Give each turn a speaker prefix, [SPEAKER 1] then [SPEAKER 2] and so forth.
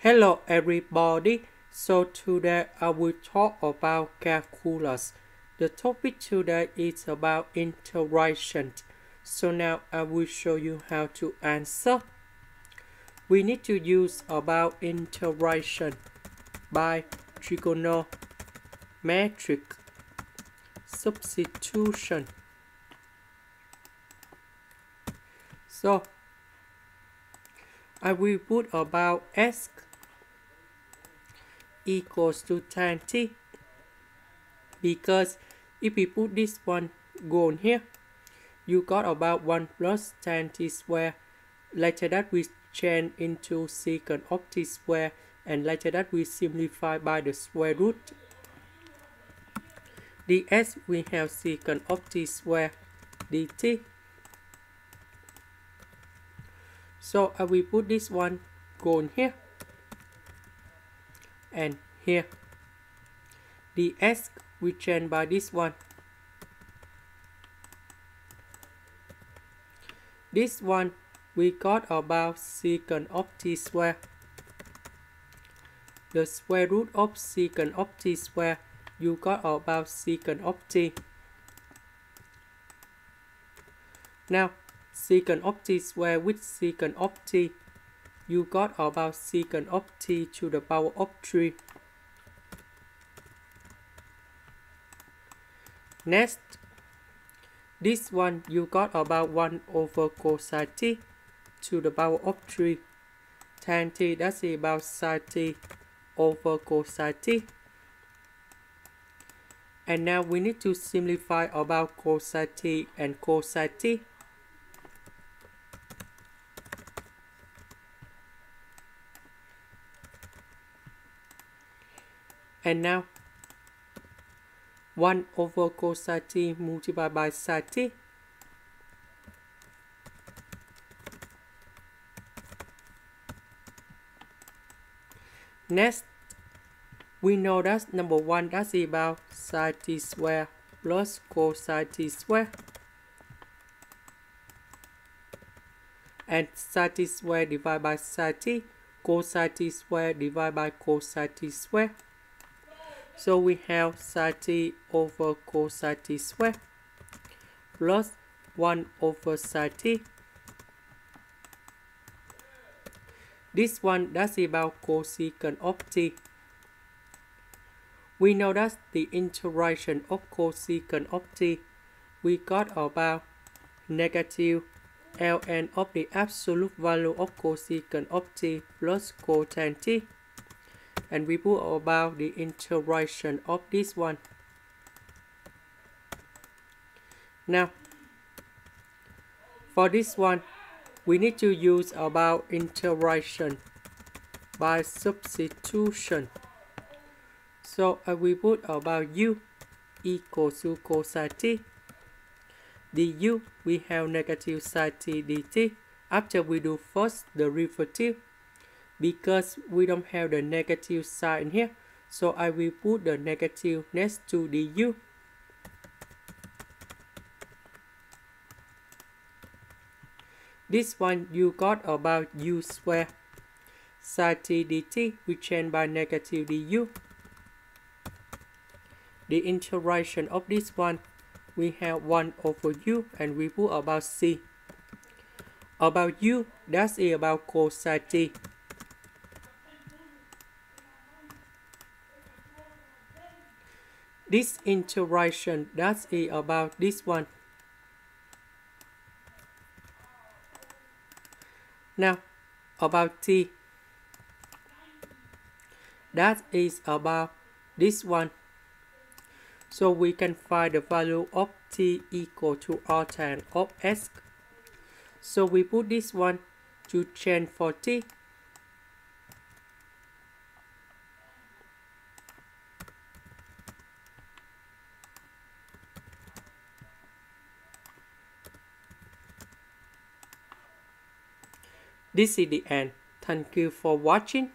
[SPEAKER 1] Hello everybody, so today I will talk about calculus. The topic today is about integration. So now I will show you how to answer. We need to use about integration by trigonometric substitution. So I will put about x equals to tan t, because if we put this one goal here, you got about 1 plus tan t square. Later that we change into secant of t square, and later that we simplify by the square root. ds we have secant of t square dt. So I will put this one goal here and here. ds we change by this one. This one we got about secant of t square. The square root of secant of t square, you got about secant of t. Now secant of t square with secant of t, you got about secant of t to the power of 3. Next, this one you got about 1 over cosine t to the power of 3. Tan t, that's about sin t over cosine t. And now we need to simplify about cosine t and cosine t. And now 1 over cosine t multiplied by sin t. Next, we know that number 1, that's about sin t square plus cosine t square. And sin t square divided by sin t, cosine t square divided by cosine t square. So we have sin t over cosine t square plus 1 over sin t. This one, that's about cosecant of t. We know that the integration of cosecant of t, we got about negative ln of the absolute value of cosecant of t plus cotan t. And we put about the integration of this one. Now, for this one, we need to use about integration by substitution. So I will put about u equals to cosine t. Du, we have negative sin t dt. After we do first the derivative, because we don't have the negative sign here, so I will put the negative next to du. This one you got about u square. Sin t dt we change by negative du. The integration of this one, we have 1 over u, and we put about c. About u, that's about cosine t. This integration, that's about this one. Now, about t, that is about this one. So we can find the value of t equal to r tan of s. So we put this one to change for t. This is the end. Thank you for watching.